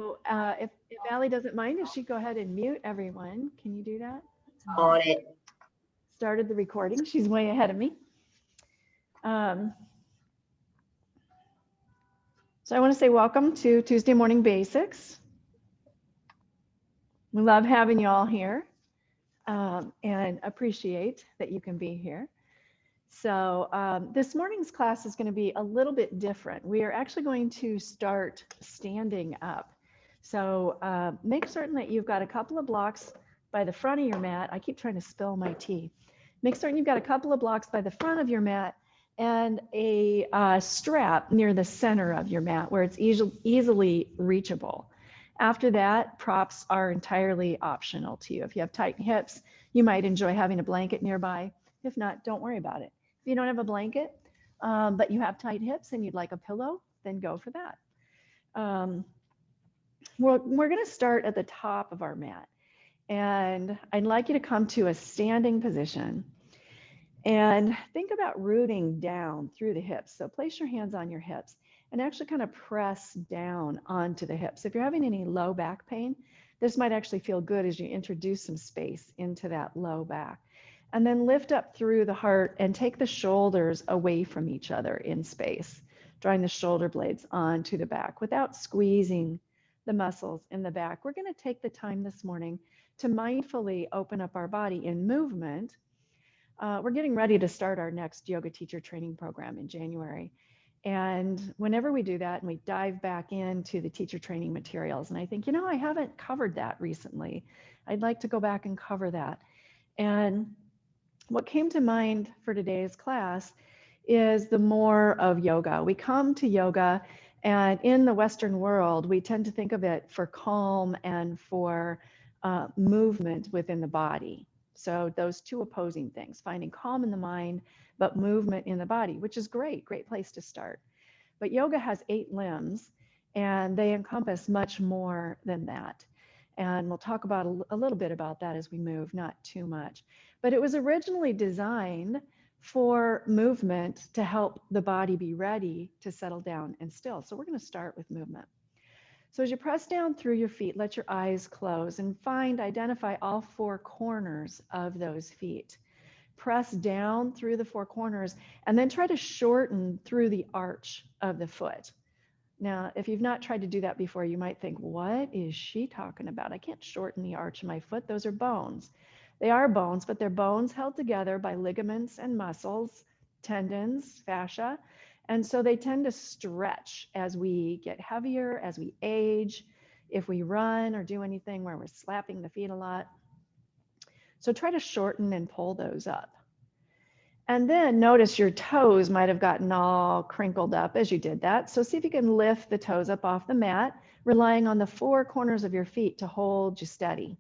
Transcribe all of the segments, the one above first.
So if Allie doesn't mind, if she'd go ahead and mute everyone, can you do that? On it. Started the recording. She's way ahead of me. Um, so I want to say welcome to Tuesday Morning Basics. We love having you all here and appreciate that you can be here. So this morning's class is going to be a little bit different. We are actually going to start standing up. So make certain that you've got a couple of blocks by the front of your mat. I keep trying to spill my tea. Make certain you've got a couple of blocks by the front of your mat and a strap near the center of your mat where it's easily reachable. After that, props are entirely optional to you. If you have tight hips, you might enjoy having a blanket nearby. If not, don't worry about it. If you don't have a blanket, but you have tight hips and you'd like a pillow, then go for that. We're going to start at the top of our mat. And I'd like you to come to a standing position and think about rooting down through the hips. So place your hands on your hips and actually kind of press down onto the hips. If you're having any low back pain, this might actually feel good as you introduce some space into that low back. And then lift up through the heart and take the shoulders away from each other in space, drawing the shoulder blades onto the back without squeezing the muscles in the back. We're going to take the time this morning to mindfully open up our body in movement. We're getting ready to start our next yoga teacher training program in January. And whenever we do that and we dive back into the teacher training materials, and I think, I haven't covered that recently. I'd like to go back and cover that. And what came to mind for today's class is the more of yoga. We come to yoga, and in the Western world, we tend to think of it for calm and for movement within the body. So those two opposing things, finding calm in the mind, but movement in the body, which is great place to start. But yoga has 8 limbs, and they encompass much more than that. And we'll talk about a little bit about that as we move, not too much. But it was originally designed for movement to help the body be ready to settle down and still. So we're going to start with movement. So as you press down through your feet, let your eyes close and identify all 4 corners of those feet. Press down through the 4 corners and then try to shorten through the arch of the foot. Now, if you've not tried to do that before, you might think, what is she talking about? I can't shorten the arch of my foot. Those are bones. They are bones, but they're bones held together by ligaments and muscles, tendons, fascia. And so they tend to stretch as we get heavier, as we age, if we run or do anything where we're slapping the feet a lot. So try to shorten and pull those up. And then notice your toes might have gotten all crinkled up as you did that. So see if you can lift the toes up off the mat, relying on the 4 corners of your feet to hold you steady.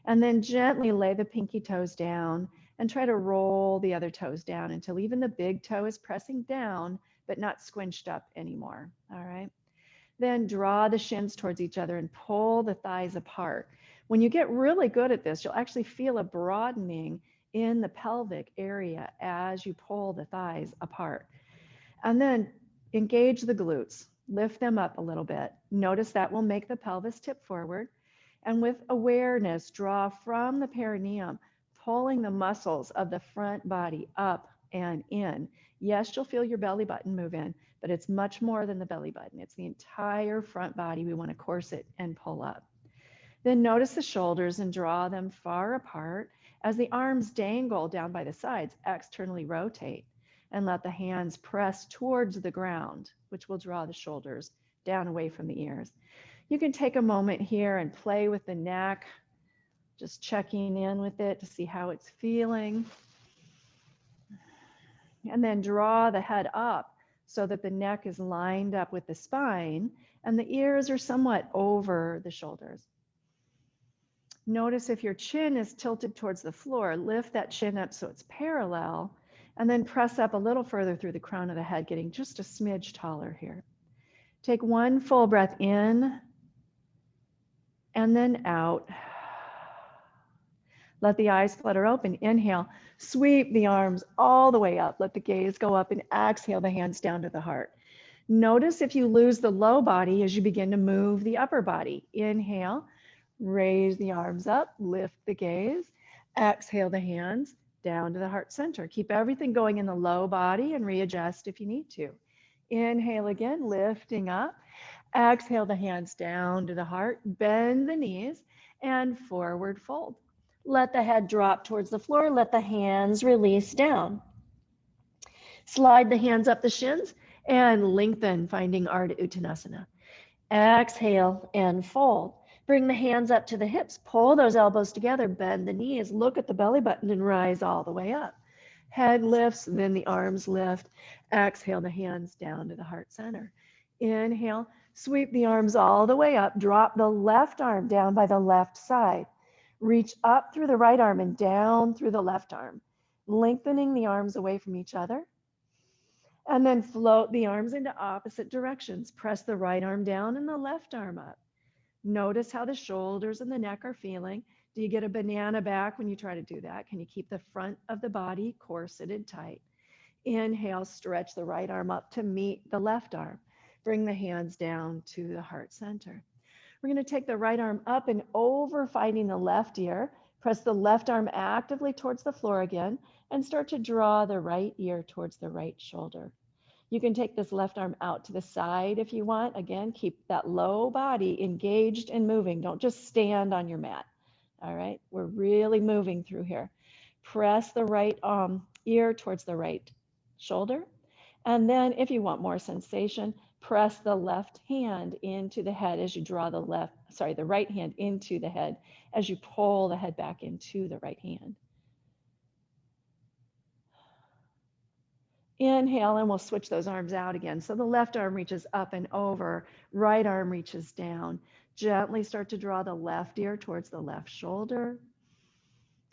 And then gently lay the pinky toes down and try to roll the other toes down until even the big toe is pressing down, but not squinched up anymore. All right. Then draw the shins towards each other and pull the thighs apart. When you get really good at this, you'll actually feel a broadening in the pelvic area as you pull the thighs apart. And then engage the glutes, lift them up a little bit. Notice that will make the pelvis tip forward. And with awareness, draw from the perineum, pulling the muscles of the front body up and in. Yes, you'll feel your belly button move in, but it's much more than the belly button. It's the entire front body we want to corset and pull up. Then notice the shoulders and draw them far apart as the arms dangle down by the sides, externally rotate, and let the hands press towards the ground, which will draw the shoulders down away from the ears. You can take a moment here and play with the neck, just checking in with it to see how it's feeling. And then draw the head up so that the neck is lined up with the spine and the ears are somewhat over the shoulders. Notice if your chin is tilted towards the floor, lift that chin up so it's parallel, and then press up a little further through the crown of the head, getting just a smidge taller here. Take one full breath in and then out. Let the eyes flutter open. Inhale, sweep the arms all the way up. Let the gaze go up and exhale the hands down to the heart. Notice if you lose the low body as you begin to move the upper body. Inhale, raise the arms up, lift the gaze. Exhale the hands down to the heart center. Keep everything going in the low body and readjust if you need to. Inhale again, lifting up. Exhale the hands down to the heart. Bend the knees and forward fold. Let the head drop towards the floor. Let the hands release down. Slide the hands up the shins and lengthen, finding Ardha Uttanasana. Exhale and fold. Bring the hands up to the hips. Pull those elbows together. Bend the knees. Look at the belly button and rise all the way up. Head lifts, then the arms lift. Exhale the hands down to the heart center. Inhale, sweep the arms all the way up. Drop the left arm down by the left side. Reach up through the right arm and down through the left arm, lengthening the arms away from each other. And then float the arms into opposite directions. Press the right arm down and the left arm up. Notice how the shoulders and the neck are feeling. Do you get a banana back when you try to do that? Can you keep the front of the body corseted tight? Inhale, stretch the right arm up to meet the left arm. Bring the hands down to the heart center. We're going to take the right arm up and over, finding the left ear. Press the left arm actively towards the floor again and start to draw the right ear towards the right shoulder. You can take this left arm out to the side if you want. Again, keep that low body engaged and moving. Don't just stand on your mat. All right, we're really moving through here. Press the right ear towards the right shoulder. And then if you want more sensation, press the left hand into the head as you draw the right hand into the head as you pull the head back into the right hand. Inhale, and we'll switch those arms out again. So the left arm reaches up and over, right arm reaches down. Gently start to draw the left ear towards the left shoulder.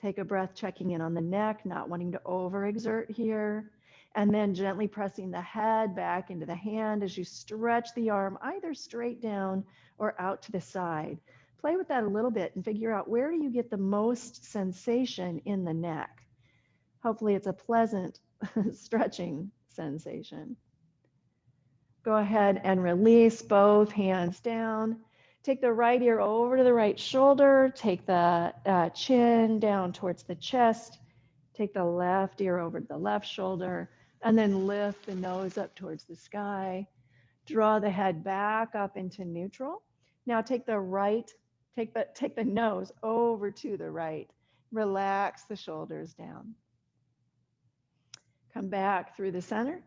Take a breath, checking in on the neck, not wanting to overexert here. And then gently pressing the head back into the hand as you stretch the arm either straight down or out to the side. Play with that a little bit and figure out, where do you get the most sensation in the neck? Hopefully it's a pleasant stretching sensation. Go ahead and release both hands down. Take the right ear over to the right shoulder. Take the chin down towards the chest. Take the left ear over to the left shoulder, and then lift the nose up towards the sky. Draw the head back up into neutral. Now take the nose over to the right. Relax the shoulders down. Come back through the center,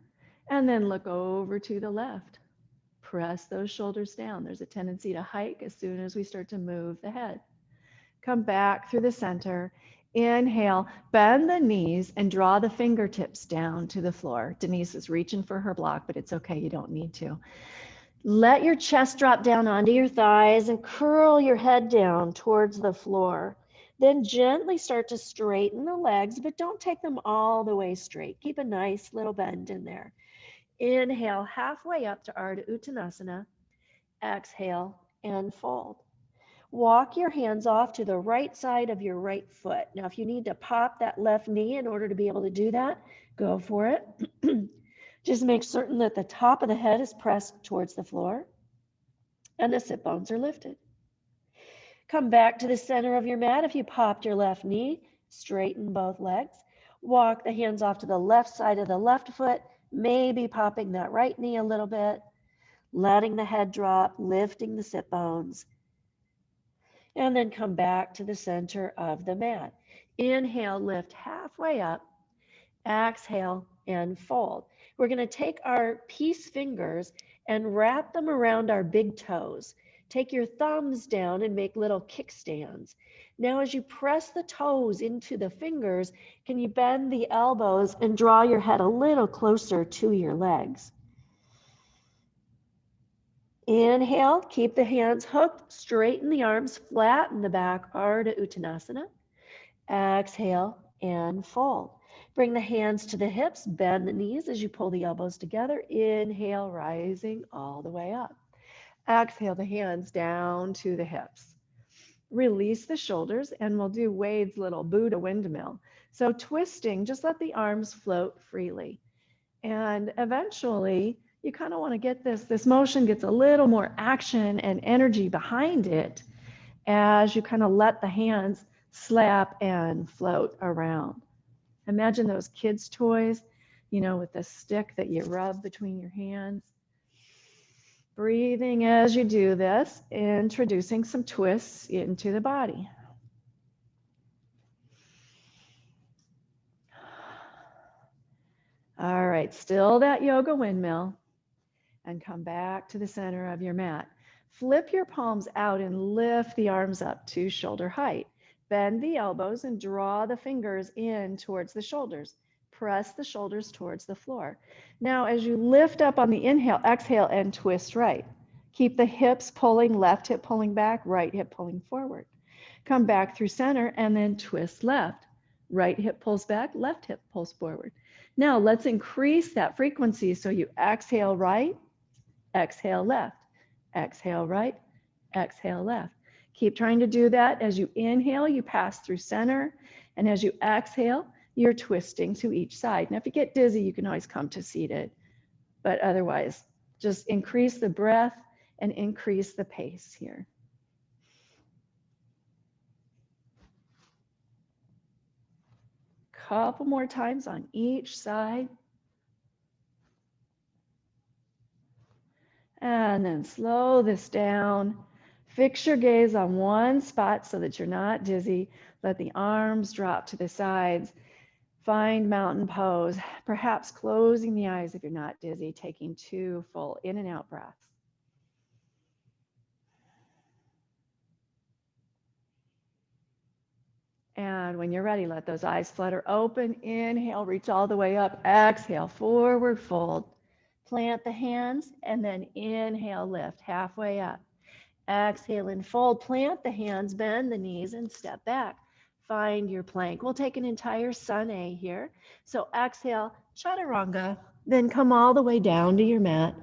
and then look over to the left. Press those shoulders down. There's a tendency to hike as soon as we start to move the head. Come back through the center. Inhale, bend the knees and draw the fingertips down to the floor. Denise is reaching for her block, but it's okay, you don't need to. Let your chest drop down onto your thighs and curl your head down towards the floor. Then gently start to straighten the legs, but don't take them all the way straight. Keep a nice little bend in there. Inhale, halfway up to Ardha Uttanasana. Exhale and fold. Walk your hands off to the right side of your right foot. Now, if you need to pop that left knee in order to be able to do that, go for it. Just make certain that the top of the head is pressed towards the floor and the sit bones are lifted. Come back to the center of your mat. If you popped your left knee, straighten both legs. Walk the hands off to the left side of the left foot, maybe popping that right knee a little bit, letting the head drop, lifting the sit bones. And then come back to the center of the mat. Inhale, lift halfway up. Exhale and fold. We're going to take our peace fingers and wrap them around our big toes. Take your thumbs down and make little kickstands. Now, as you press the toes into the fingers, can you bend the elbows and draw your head a little closer to your legs? Inhale, keep the hands hooked, straighten the arms, flatten the back, Ardha Uttanasana. Exhale and fold. Bring the hands to the hips, bend the knees as you pull the elbows together. Inhale, rising all the way up. Exhale, the hands down to the hips. Release the shoulders, and we'll do Wade's little Buddha windmill. So twisting, just let the arms float freely. And eventually, you kind of want to get this motion gets a little more action and energy behind it as you kind of let the hands slap and float around. Imagine those kids' toys, you know, with the stick that you rub between your hands. Breathing as you do this, introducing some twists into the body. All right, still that yoga windmill, and come back to the center of your mat. Flip your palms out and lift the arms up to shoulder height. Bend the elbows and draw the fingers in towards the shoulders. Press the shoulders towards the floor. Now, as you lift up on the inhale, exhale, and twist right. Keep the hips pulling, left hip pulling back, right hip pulling forward. Come back through center and then twist left. Right hip pulls back, left hip pulls forward. Now, let's increase that frequency. So you exhale right, exhale left, exhale right, exhale left. Keep trying to do that. As you inhale, you pass through center, and as you exhale, you're twisting to each side. Now, if you get dizzy, you can always come to seated, but otherwise, just increase the breath and increase the pace here. Couple more times on each side. And then slow this down. Fix your gaze on one spot so that you're not dizzy. Let the arms drop to the sides. Find mountain pose, perhaps closing the eyes if you're not dizzy, taking 2 full in and out breaths. And when you're ready, let those eyes flutter open. Inhale, reach all the way up. Exhale, forward fold. Plant the hands and then inhale, lift halfway up. Exhale and fold, plant the hands, bend the knees and step back. Find your plank. We'll take an entire sun A here. So exhale, chaturanga, then come all the way down to your mat.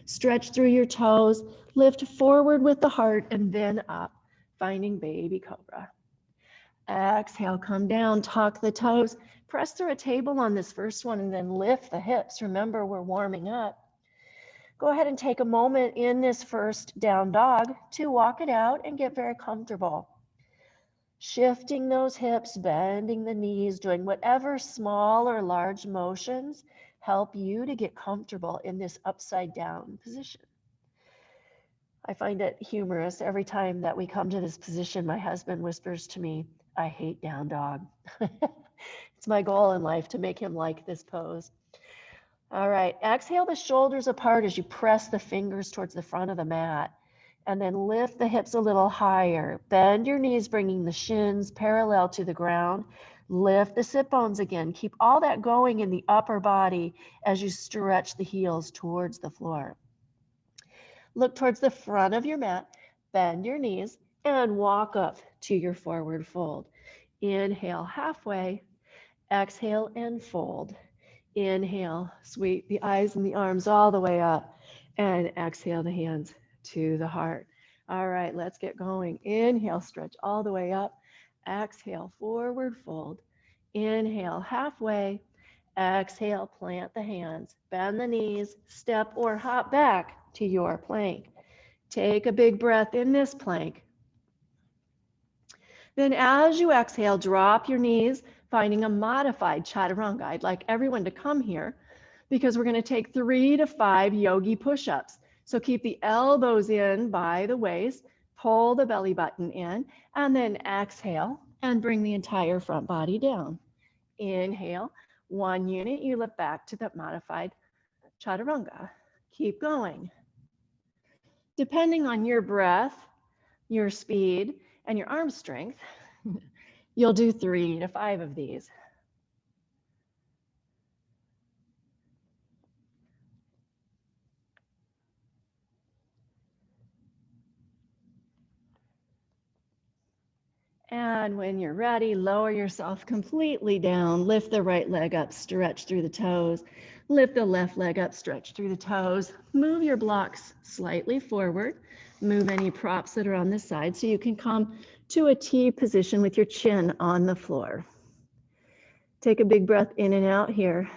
Stretch through your toes, lift forward with the heart and then up, finding baby cobra. Exhale, come down, tuck the toes, press through a table on this first one and then lift the hips. Remember, we're warming up. Go ahead and take a moment in this first down dog to walk it out and get very comfortable. Shifting those hips, bending the knees, doing whatever small or large motions help you to get comfortable in this upside down position. I find it humorous every time that we come to this position, my husband whispers to me, "I hate down dog." It's my goal in life to make him like this pose. All right, exhale the shoulders apart as you press the fingers towards the front of the mat, and then lift the hips a little higher. Bend your knees, bringing the shins parallel to the ground. Lift the sit bones again. Keep all that going in the upper body as you stretch the heels towards the floor. Look towards the front of your mat, bend your knees, and walk up to your forward fold. Inhale halfway, exhale and fold. Inhale, sweep the eyes and the arms all the way up, and exhale the hands to the heart. All right, let's get going. Inhale, stretch all the way up. Exhale, forward fold. Inhale, halfway. Exhale, plant the hands, bend the knees, step or hop back to your plank. Take a big breath in this plank. Then as you exhale, drop your knees, finding a modified chaturanga. I'd like everyone to come here because we're going to take 3 to 5 yogi push-ups. So keep the elbows in by the waist, pull the belly button in, and then exhale and bring the entire front body down. Inhale, 1 unit, you lift back to that modified chaturanga. Keep going. Depending on your breath, your speed, and your arm strength, you'll do 3 to 5 of these. And when you're ready, lower yourself completely down. Lift the right leg up, stretch through the toes. Lift the left leg up, stretch through the toes. Move your blocks slightly forward. Move any props that are on the side so you can come to a T position with your chin on the floor. Take a big breath in and out here.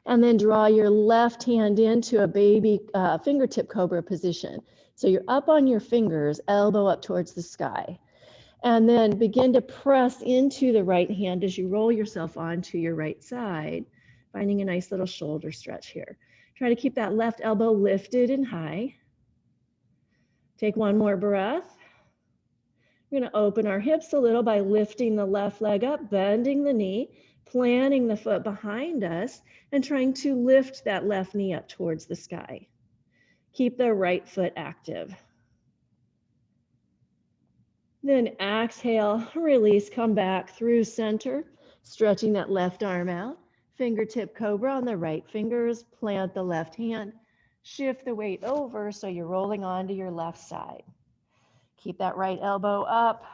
And then draw your left hand into a baby fingertip cobra position. So you're up on your fingers, elbow up towards the sky. And then begin to press into the right hand as you roll yourself onto your right side, finding a nice little shoulder stretch here. Try to keep that left elbow lifted and high. Take one more breath. We're going to open our hips a little by lifting the left leg up, bending the knee, planting the foot behind us, and trying to lift that left knee up towards the sky. Keep the right foot active. Then exhale, release, come back through center, stretching that left arm out. Fingertip cobra on the right fingers, plant the left hand, shift the weight over so you're rolling onto your left side. Keep that right elbow up,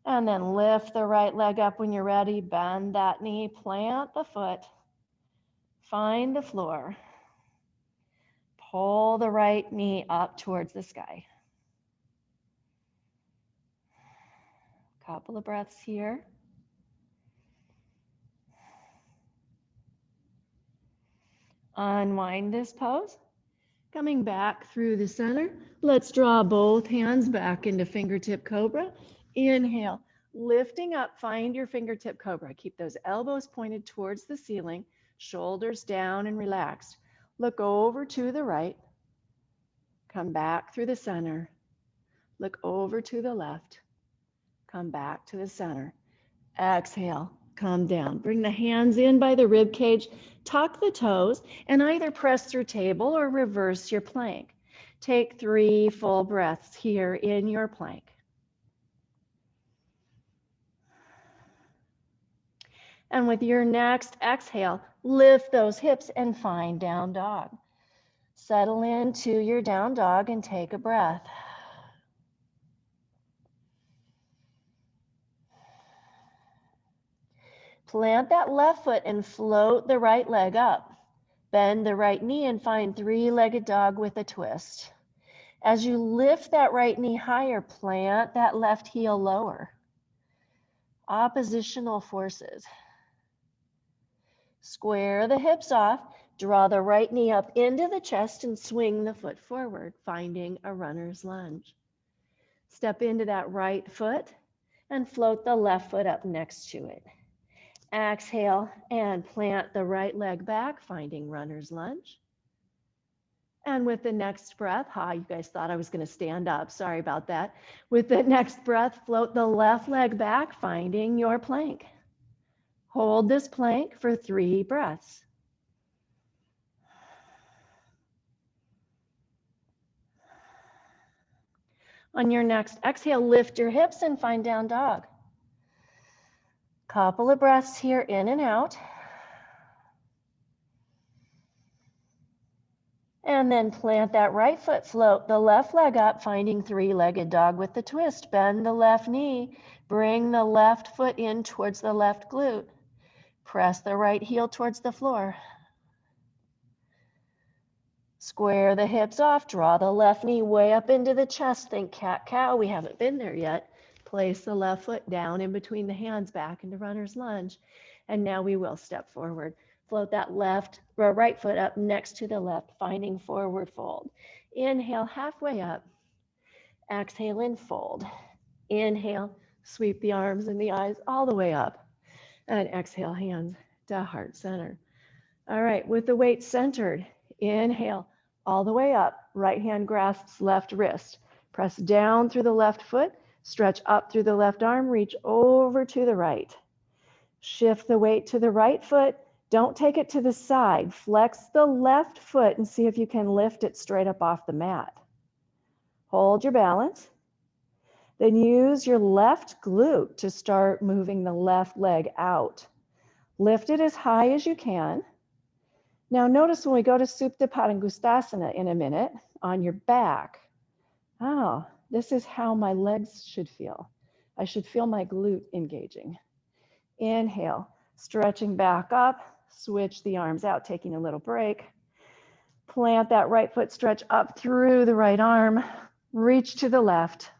and then lift the right leg up when you're ready. Bend that knee, plant the foot, find the floor. Pull the right knee up towards the sky. Couple of breaths here. Unwind this pose. Coming back through the center, let's draw both hands back into fingertip cobra. Inhale, lifting up, find your fingertip cobra. Keep those elbows pointed towards the ceiling, shoulders down and relaxed. Look over to the right, come back through the center. Look over to the left, come back to the center. Exhale, come down. Bring the hands in by the rib cage, tuck the toes, and either press through table or reverse your plank. Take 3 full breaths here in your plank. And with your next exhale, lift those hips and find down dog. Settle into your down dog and take a breath. Plant that left foot and float the right leg up. Bend the right knee and find 3-legged dog with a twist. As you lift that right knee higher, plant that left heel lower. Oppositional forces. Square the hips off, draw the right knee up into the chest and swing the foot forward, finding a runner's lunge. Step into that right foot and float the left foot up next to it. Exhale and plant the right leg back, finding runner's lunge. And with the next breath, you guys thought I was going to stand up. Sorry about that. With the next breath, float the left leg back, finding your plank. Hold this plank for 3 breaths. On your next exhale, lift your hips and find down dog. Couple of breaths here, in and out. And then plant that right foot, float the left leg up, finding 3-legged dog with the twist. Bend the left knee, bring the left foot in towards the left glute. Press the right heel towards the floor. Square the hips off, draw the left knee way up into the chest. Think cat-cow, we haven't been there yet. Place the left foot down in between the hands, back into runner's lunge. And now we will step forward. Float that right foot up next to the left, finding forward fold. Inhale, halfway up. Exhale and fold. Inhale, sweep the arms and the eyes all the way up. And exhale, hands to heart center. All right, with the weight centered, inhale, all the way up. Right hand grasps left wrist. Press down through the left foot, stretch up through the left arm, reach over to the right. Shift the weight to the right foot. Don't take it to the side. Flex the left foot and see if you can lift it straight up off the mat. Hold your balance. Then use your left glute to start moving the left leg out. Lift it as high as you can. Now notice when we go to Supta Padangustasana in a minute, on your back, this is how my legs should feel. I should feel my glute engaging. Inhale, stretching back up, switch the arms out, taking a little break. Plant that right foot, stretch up through the right arm, reach to the left.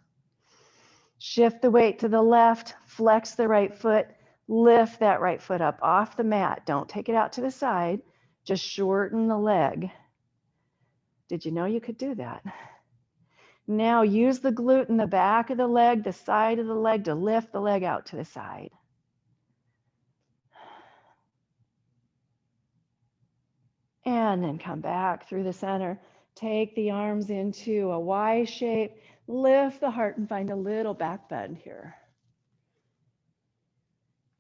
Shift the weight to the left, flex the right foot, Lift that right foot up off the mat. Don't take it out to the side. Just shorten the leg. Did you know you could do that? Now use the glute in the back of the leg, the side of the leg, to lift the leg out to the side. And then come back through the center. Take the arms into a Y shape. Lift the heart and find a little back bend here.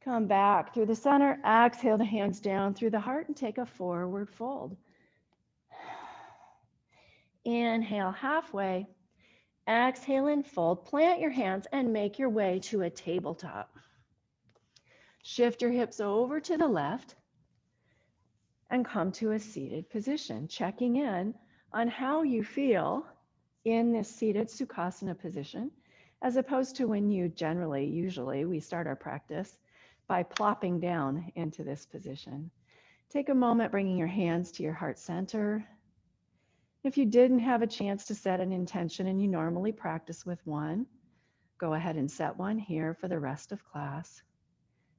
Come back through the center. Exhale the hands down through the heart and take a forward fold. Inhale halfway. Exhale and fold. Plant your hands and make your way to a tabletop. Shift your hips over to the left and come to a seated position, checking in on how you feel in this seated Sukhasana position, as opposed to when you usually we start our practice by plopping down into this position. Take a moment bringing your hands to your heart center. If you didn't have a chance to set an intention and you normally practice with one, go ahead and set one here for the rest of class.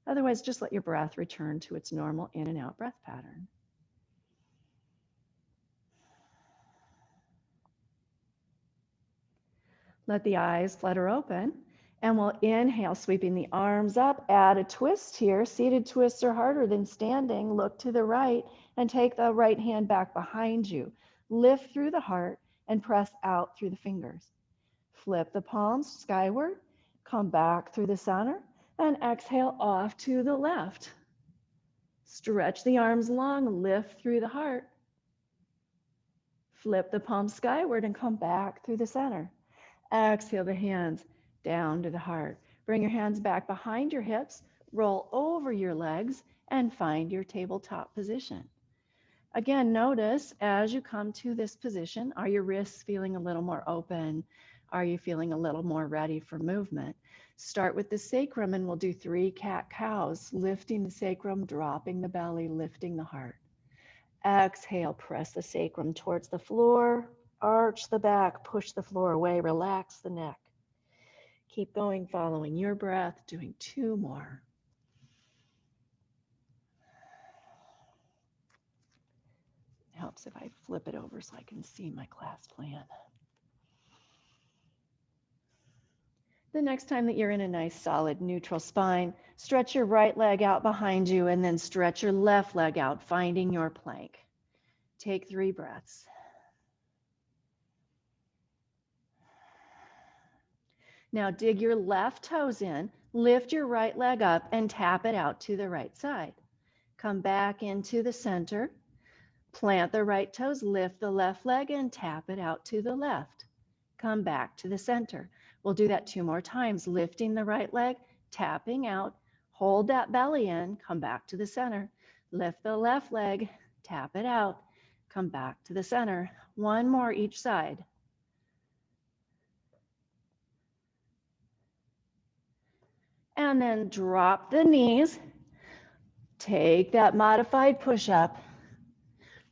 Otherwise, just let your breath return to its normal in and out breath pattern. Let the eyes flutter open, and we'll inhale, sweeping the arms up. Add a twist here. Seated twists are harder than standing. Look to the right and take the right hand back behind you. Lift through the heart and press out through the fingers. Flip the palms skyward, come back through the center, and exhale off to the left. Stretch the arms long, lift through the heart. Flip the palms skyward and come back through the center. Exhale the hands down to the heart. Bring your hands back behind your hips, roll over your legs, and find your tabletop position. Again, notice as you come to this position, are your wrists feeling a little more open? Are you feeling a little more ready for movement? Start with the sacrum and we'll do 3 cat-cows, lifting the sacrum, dropping the belly, lifting the heart. Exhale, press the sacrum towards the floor, arch the back, push the floor away, relax the neck. Keep going, following your breath, doing 2 more. Helps if I flip it over so I can see my class plan. The next time that you're in a nice solid neutral spine, stretch your right leg out behind you and then stretch your left leg out, finding your plank. Take 3 breaths. Now dig your left toes in, lift your right leg up and tap it out to the right side. Come back into the center, plant the right toes, lift the left leg and tap it out to the left. Come back to the center. We'll do that 2 more times, lifting the right leg, tapping out, hold that belly in, come back to the center. Lift the left leg, tap it out, come back to the center. 1 more each side. And then drop the knees. Take that modified push-up.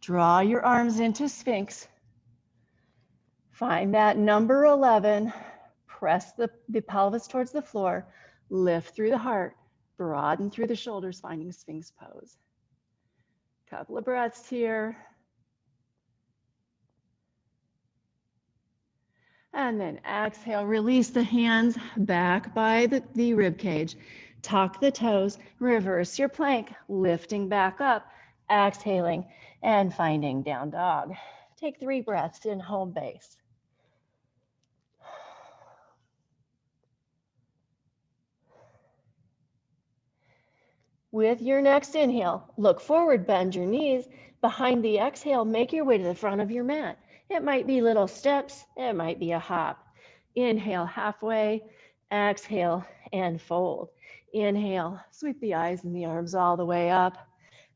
Draw your arms into Sphinx. Find that number 11. Press the pelvis towards the floor. Lift through the heart. Broaden through the shoulders, finding Sphinx pose. Couple of breaths here. And then exhale, release the hands back by the rib cage. Tuck the toes, reverse your plank, lifting back up, exhaling, and finding down dog. Take 3 breaths in home base. With your next inhale, look forward, bend your knees. Behind the exhale, make your way to the front of your mat. It might be little steps, it might be a hop. Inhale halfway, exhale and fold. Inhale, sweep the eyes and the arms all the way up,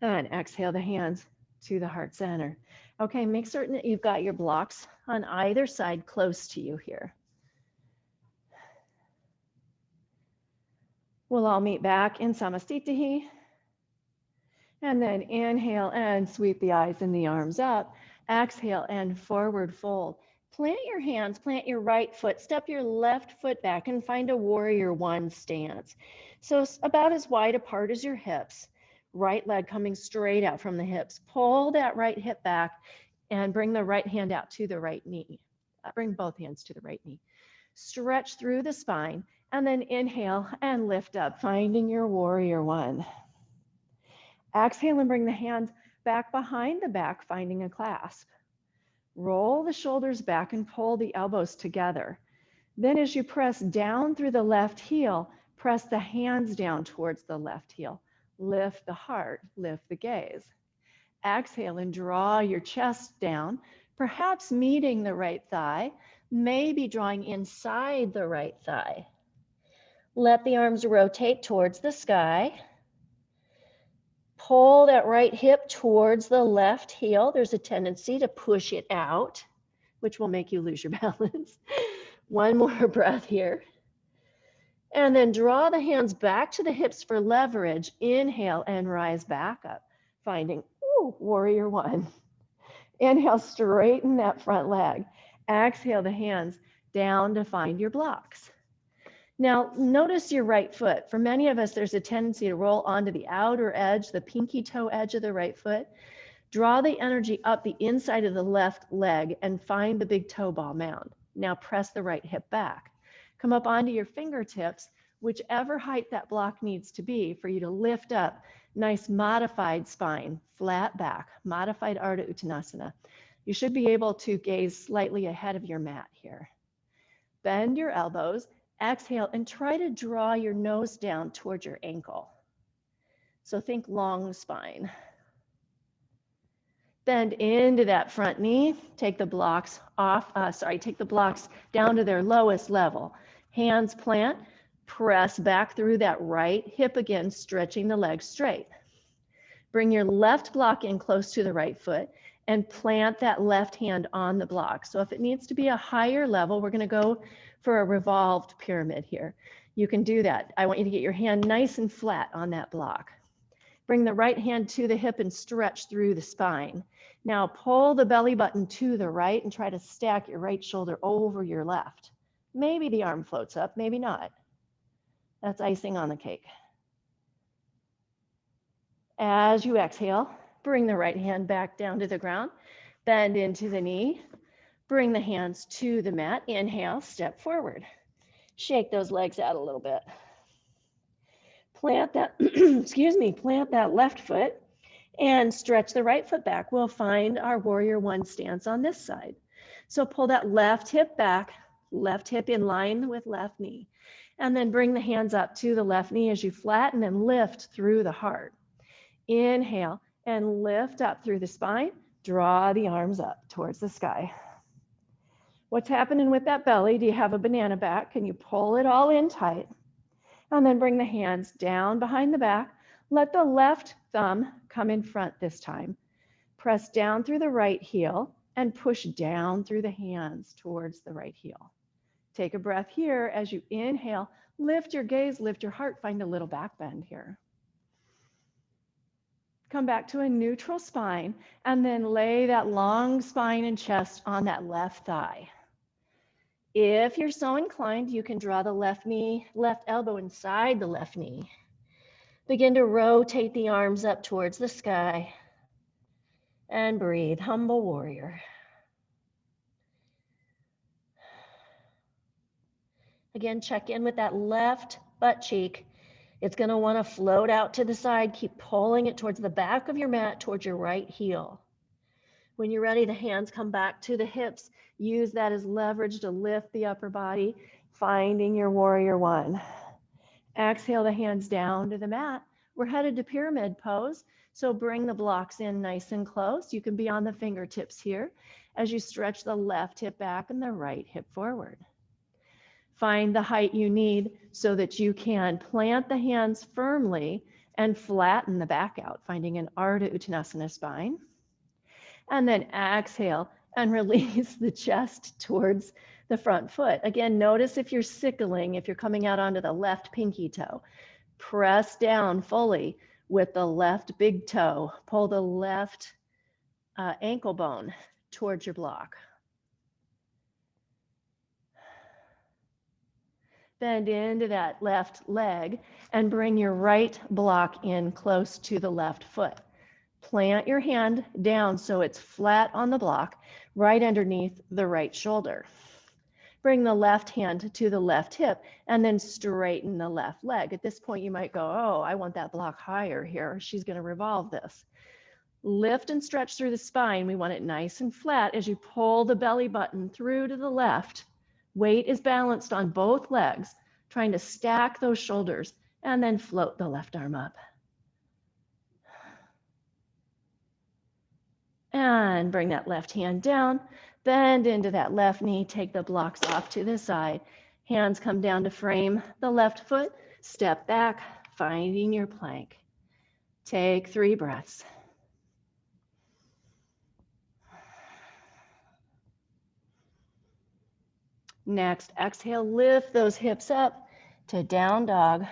and exhale the hands to the heart center. Okay, make certain that you've got your blocks on either side close to you here. We'll all meet back in Samastitihi. And then inhale and sweep the eyes and the arms up. Exhale and forward fold. Plant your hands, plant your right foot, step your left foot back and find a warrior one stance. So about as wide apart as your hips, right leg coming straight out from the hips. Pull that right hip back and bring the right hand out to the right knee. Bring both hands to the right knee. Stretch through the spine and then inhale and lift up, finding your warrior one. Exhale and bring the hands back behind the back, finding a clasp. Roll the shoulders back and pull the elbows together. Then as you press down through the left heel, press the hands down towards the left heel. Lift the heart, lift the gaze. Exhale and draw your chest down, perhaps meeting the right thigh, maybe drawing inside the right thigh. Let the arms rotate towards the sky. Pull that right hip towards the left heel. There's a tendency to push it out, which will make you lose your balance. One more breath here. And then draw the hands back to the hips for leverage. Inhale and rise back up, finding warrior one. Inhale, straighten that front leg. Exhale the hands down to find your blocks. Now, notice your right foot. For many of us, there's a tendency to roll onto the outer edge, the pinky toe edge of the right foot. Draw the energy up the inside of the left leg and find the big toe ball mound. Now press the right hip back. Come up onto your fingertips, whichever height that block needs to be for you to lift up. Nice modified spine, flat back, modified Ardha Uttanasana. You should be able to gaze slightly ahead of your mat here. Bend your elbows. Exhale and try to draw your nose down towards your ankle. So think long spine. Bend into that front knee. Take the blocks take the blocks down to their lowest level. Hands plant. Press back through that right hip again, stretching the leg straight. Bring your left block in close to the right foot and plant that left hand on the block. So if it needs to be a higher level, we're going to go for a revolved pyramid here. You can do that. I want you to get your hand nice and flat on that block. Bring the right hand to the hip and stretch through the spine. Now pull the belly button to the right and try to stack your right shoulder over your left. Maybe the arm floats up, maybe not. That's icing on the cake. As you exhale, bring the right hand back down to the ground, bend into the knee, bring the hands to the mat, inhale, step forward. Shake those legs out a little bit. Plant that, plant that left foot and stretch the right foot back. We'll find our warrior one stance on this side. So pull that left hip back, left hip in line with left knee, and then bring the hands up to the left knee as you flatten and lift through the heart. Inhale and lift up through the spine. Draw the arms up towards the sky. What's happening with that belly? Do you have a banana back? Can you pull it all in tight? And then bring the hands down behind the back. Let the left thumb come in front this time. Press down through the right heel and push down through the hands towards the right heel. Take a breath here as you inhale. Lift your gaze, lift your heart, find a little back bend here. Come back to a neutral spine and then lay that long spine and chest on that left thigh. If you're so inclined, you can draw the left knee, left elbow inside the left knee. Begin to rotate the arms up towards the sky and breathe, humble warrior. Again, check in with that left butt cheek. It's going to want to float out to the side. Keep pulling it towards the back of your mat, towards your right heel. When you're ready, the hands come back to the hips. Use that as leverage to lift the upper body, finding your warrior one. Exhale the hands down to the mat. We're headed to pyramid pose, so bring the blocks in nice and close. You can be on the fingertips here as you stretch the left hip back and the right hip forward. Find the height you need so that you can plant the hands firmly and flatten the back out, finding an Ardha Uttanasana spine. And then exhale and release the chest towards the front foot. Again, notice if you're sickling, if you're coming out onto the left pinky toe. Press down fully with the left big toe. Pull the left ankle bone towards your block. Bend into that left leg and bring your right block in close to the left foot. Plant your hand down so it's flat on the block, right underneath the right shoulder. Bring the left hand to the left hip and then straighten the left leg. At this point, you might go, oh, I want that block higher here. She's going to revolve this. Lift and stretch through the spine. We want it nice and flat as you pull the belly button through to the left. Weight is balanced on both legs, trying to stack those shoulders and then float the left arm up. And bring that left hand down, bend into that left knee, take the blocks off to the side. Hands come down to frame the left foot, step back, finding your plank. Take 3 breaths. Next, exhale, lift those hips up to down dog.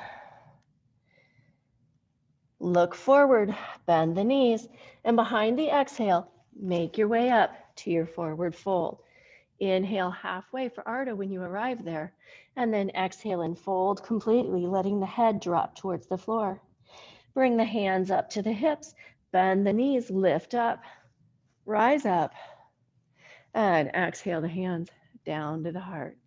Look forward, bend the knees, and behind the exhale, make your way up to your forward fold. Inhale halfway for Ardha when you arrive there, and then exhale and fold completely, letting the head drop towards the floor. Bring the hands up to the hips, bend the knees, lift up, rise up, and exhale the hands down to the heart.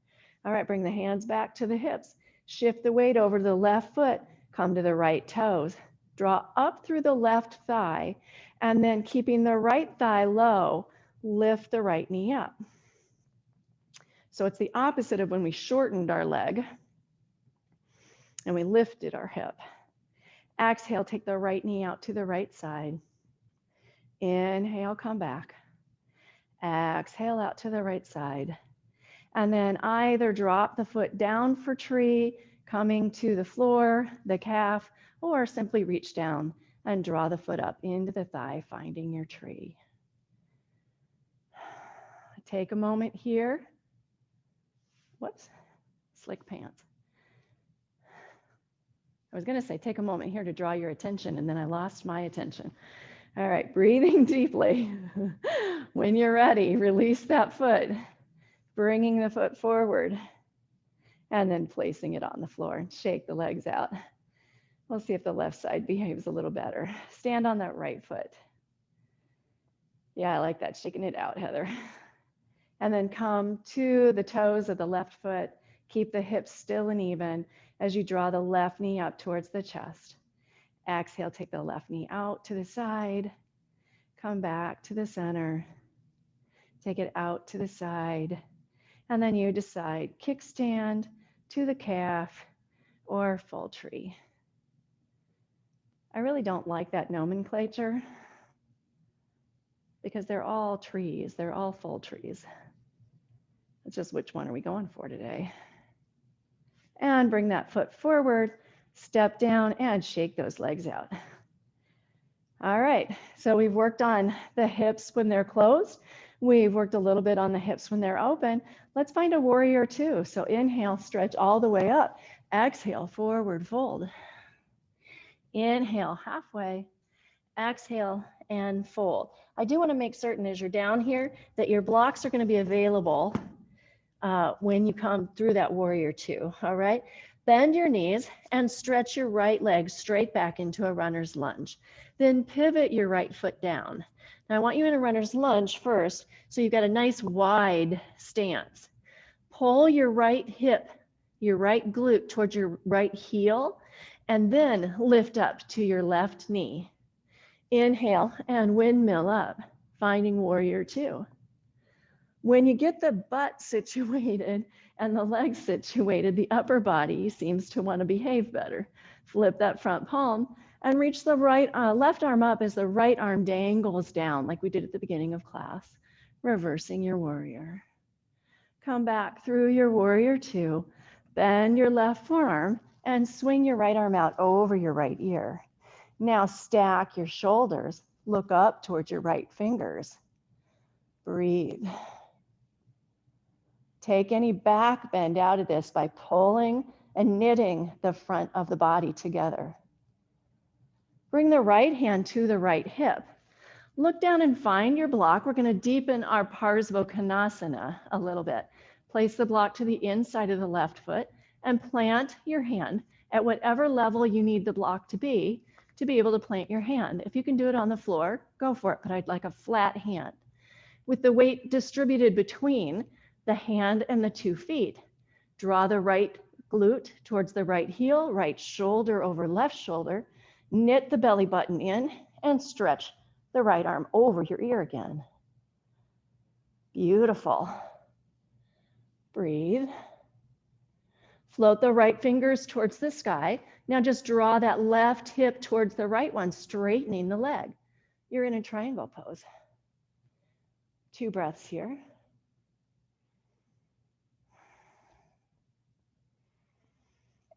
All right, bring the hands back to the hips. Shift the weight over to the left foot, come to the right toes. Draw up through the left thigh, and then keeping the right thigh low, lift the right knee up. So it's the opposite of when we shortened our leg and we lifted our hip. Exhale, take the right knee out to the right side. Inhale, come back. Exhale out to the right side. And then either drop the foot down for tree, coming to the floor, the calf, or simply reach down and draw the foot up into the thigh, finding your tree. Take a moment here. Whoops, slick pants. I was going to say take a moment here to draw your attention, and then I lost my attention. All right, breathing deeply. When you're ready, release that foot, bringing the foot forward, and then placing it on the floor. Shake the legs out. We'll see if the left side behaves a little better. Stand on that right foot. Yeah, I like that, shaking it out, Heather. And then come to the toes of the left foot. Keep the hips still and even as you draw the left knee up towards the chest. Exhale, take the left knee out to the side. Come back to the center. Take it out to the side. And then you decide kickstand to the calf or full tree. I really don't like that nomenclature because they're all trees. They're all full trees. It's just which one are we going for today? And bring that foot forward, step down, and shake those legs out. All right, so we've worked on the hips when they're closed. We've worked a little bit on the hips when they're open. Let's find a warrior two. So inhale, stretch all the way up. Exhale, forward fold. Inhale, halfway. Exhale and fold. I do want to make certain as you're down here that your blocks are going to be available when you come through that warrior two. All right. Bend your knees and stretch your right leg straight back into a runner's lunge. Then pivot your right foot down. Now I want you in a runner's lunge first, so you've got a nice wide stance. Pull your right hip, your right glute towards your right heel, and then lift up to your left knee. Inhale and windmill up, finding warrior two. When you get the butt situated and the legs situated, the upper body seems to want to behave better. Flip that front palm and reach the left arm up as the right arm dangles down like we did at the beginning of class, reversing your warrior. Come back through your warrior two, bend your left forearm and swing your right arm out over your right ear. Now stack your shoulders, look up towards your right fingers. Breathe. Take any back bend out of this by pulling and knitting the front of the body together. Bring the right hand to the right hip. Look down and find your block. We're going to deepen our Parsva Konasana a little bit. Place the block to the inside of the left foot and plant your hand at whatever level you need the block to be able to plant your hand. If you can do it on the floor, go for it, but I'd like a flat hand with the weight distributed between the hand and the 2 feet. Draw the right glute towards the right heel, right shoulder over left shoulder, knit the belly button in, and stretch the right arm over your ear again. Beautiful. Breathe. Float the right fingers towards the sky. Now just draw that left hip towards the right one, straightening the leg. You're in a triangle pose. 2 breaths here.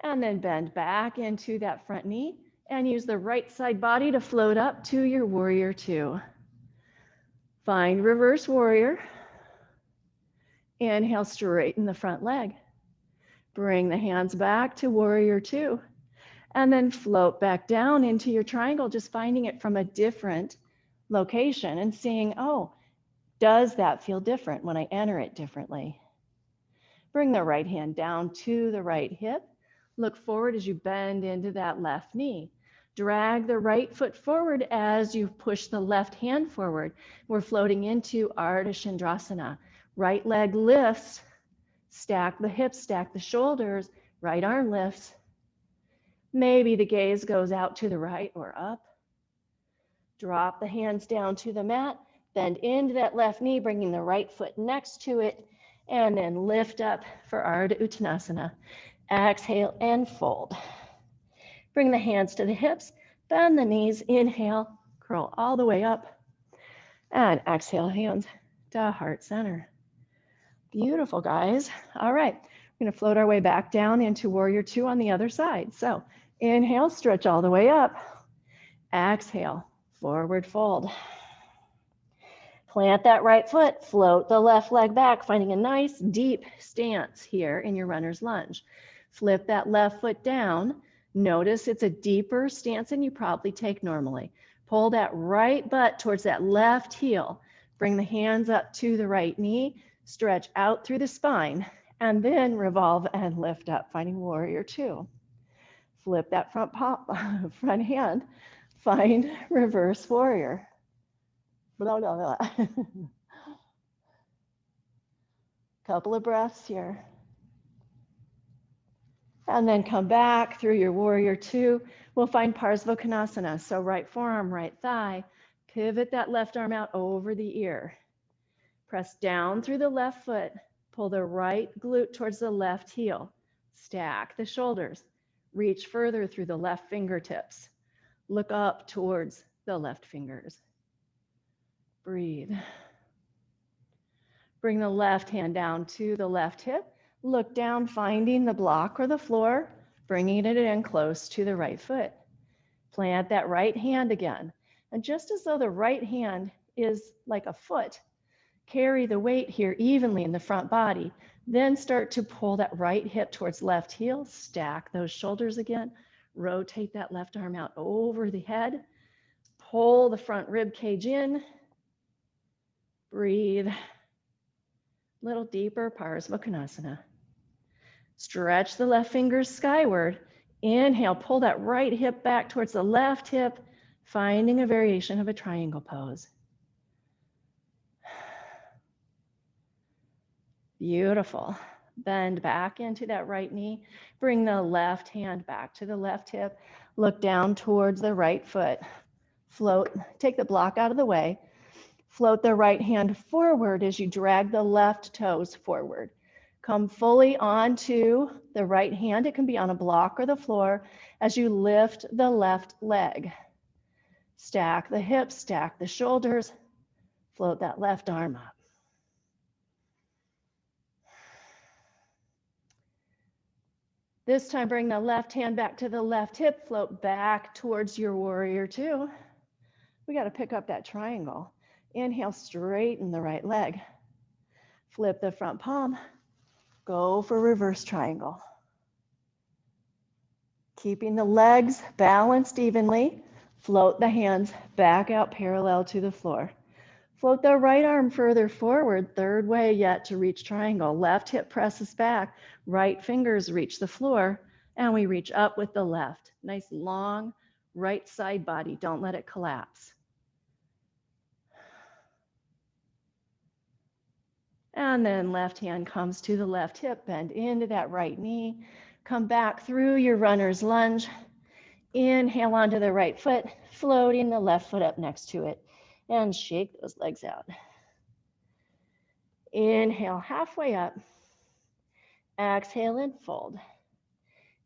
And then bend back into that front knee and use the right side body to float up to your warrior 2. Find reverse warrior. Inhale, straighten the front leg. Bring the hands back to warrior 2. And then float back down into your triangle, just finding it from a different location and seeing, oh, does that feel different when I enter it differently? Bring the right hand down to the right hip. Look forward as you bend into that left knee. Drag the right foot forward as you push the left hand forward. We're floating into Ardha Chandrasana. Right leg lifts, stack the hips, stack the shoulders, right arm lifts. Maybe the gaze goes out to the right or up. Drop the hands down to the mat, bend into that left knee, bringing the right foot next to it, and then lift up for Ardha Uttanasana. Exhale and fold. Bring the hands to the hips, bend the knees, inhale, curl all the way up, and exhale, hands to heart center. Beautiful, guys. All right, we're gonna float our way back down into warrior 2 on the other side. So inhale, stretch all the way up. Exhale, forward fold. Plant that right foot, float the left leg back, finding a nice deep stance here in your runner's lunge. Flip that left foot down. Notice it's a deeper stance than you probably take normally. Pull that right butt towards that left heel. Bring the hands up to the right knee, stretch out through the spine, and then revolve and lift up, finding warrior 2. Flip that front hand, find reverse warrior. Blah, blah, blah. Couple of breaths here. And then come back through your warrior 2. We'll find Parsvakonasana. So right forearm, right thigh. Pivot that left arm out over the ear. Press down through the left foot. Pull the right glute towards the left heel. Stack the shoulders. Reach further through the left fingertips. Look up towards the left fingers. Breathe. Bring the left hand down to the left hip. Look down, finding the block or the floor, bringing it in close to the right foot. Plant that right hand again. And just as though the right hand is like a foot, carry the weight here evenly in the front body. Then start to pull that right hip towards left heel, stack those shoulders again, rotate that left arm out over the head, pull the front rib cage in, breathe. Little deeper, Parsvakonasana. Stretch the left fingers skyward. Inhale, pull that right hip back towards the left hip, finding a variation of a triangle pose. Beautiful. Bend back into that right knee. Bring the left hand back to the left hip. Look down towards the right foot. Float, take the block out of the way. Float the right hand forward as you drag the left toes forward. Come fully onto the right hand. It can be on a block or the floor as you lift the left leg. Stack the hips, stack the shoulders. Float that left arm up. This time, bring the left hand back to the left hip. Float back towards your warrior 2. We got to pick up that triangle. Inhale, straighten the right leg. Flip the front palm. Go for reverse triangle. Keeping the legs balanced evenly, float the hands back out parallel to the floor. Float the right arm further forward, third way yet to reach triangle. Left hip presses back, right fingers reach the floor, and we reach up with the left. Nice long right side body, don't let it collapse. And then left hand comes to the left hip, bend into that right knee, come back through your runner's lunge. Inhale onto the right foot, floating the left foot up next to it, and shake those legs out. Inhale halfway up, exhale and fold.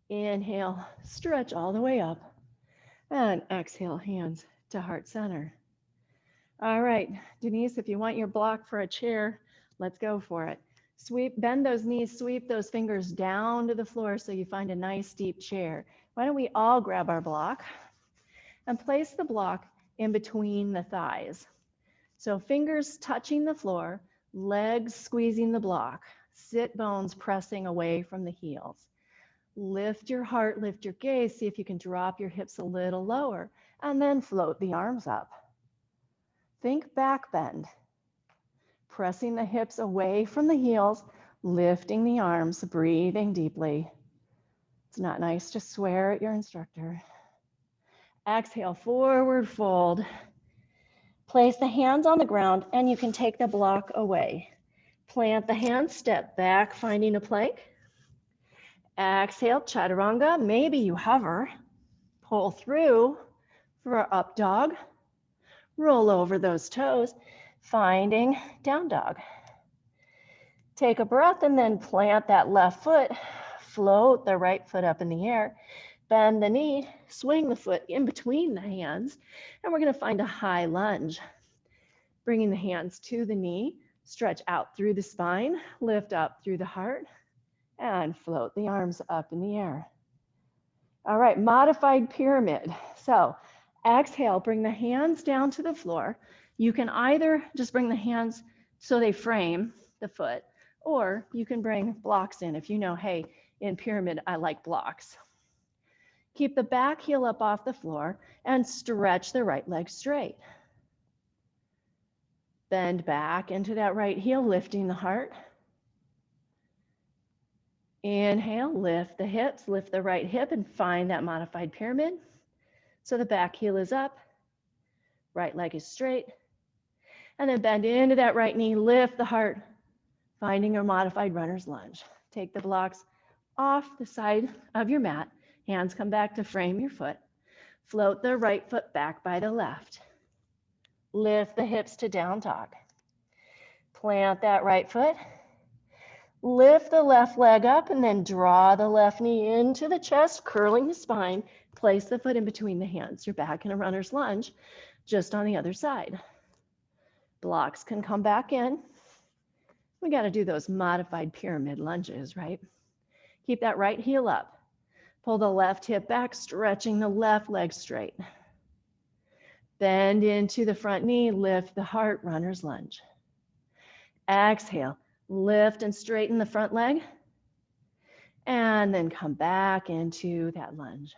Inhale, stretch all the way up, and exhale, hands to heart center. All right, Denise, if you want your block for a chair, let's go for it. Sweep, bend those knees, sweep those fingers down to the floor so you find a nice deep chair. Why don't we all grab our block and place the block in between the thighs. So fingers touching the floor, legs squeezing the block, sit bones pressing away from the heels. Lift your heart, lift your gaze, see if you can drop your hips a little lower, and then float the arms up. Think back bend, pressing the hips away from the heels, lifting the arms, breathing deeply. It's not nice to swear at your instructor. Exhale, forward fold. Place the hands on the ground and you can take the block away. Plant the hands, step back, finding a plank. Exhale, chaturanga. Maybe you hover. Pull through for up dog. Roll over those toes, finding down dog. Take a breath and then plant that left foot. Float the right foot up in the air. Bend the knee, swing the foot in between the hands, and we're going to find a high lunge. Bringing the hands to the knee, stretch out through the spine, lift up through the heart, and float the arms up in the air. All right, modified pyramid. So exhale, bring the hands down to the floor. You can either just bring the hands so they frame the foot, or you can bring blocks in if you know, hey, in pyramid, I like blocks. Keep the back heel up off the floor and stretch the right leg straight. Bend back into that right heel, lifting the heart. Inhale, lift the hips, lift the right hip and find that modified pyramid. So the back heel is up, right leg is straight. And then bend into that right knee, lift the heart, finding your modified runner's lunge. Take the blocks off the side of your mat. Hands come back to frame your foot. Float the right foot back by the left. Lift the hips to down dog. Plant that right foot. Lift the left leg up and then draw the left knee into the chest, curling the spine. Place the foot in between the hands. You're back in a runner's lunge, just on the other side. Blocks can come back in. We got to do those modified pyramid lunges, right? Keep that right heel up. Pull the left hip back, stretching the left leg straight. Bend into the front knee, lift the heart, runner's lunge. Exhale, lift and straighten the front leg. And then come back into that lunge.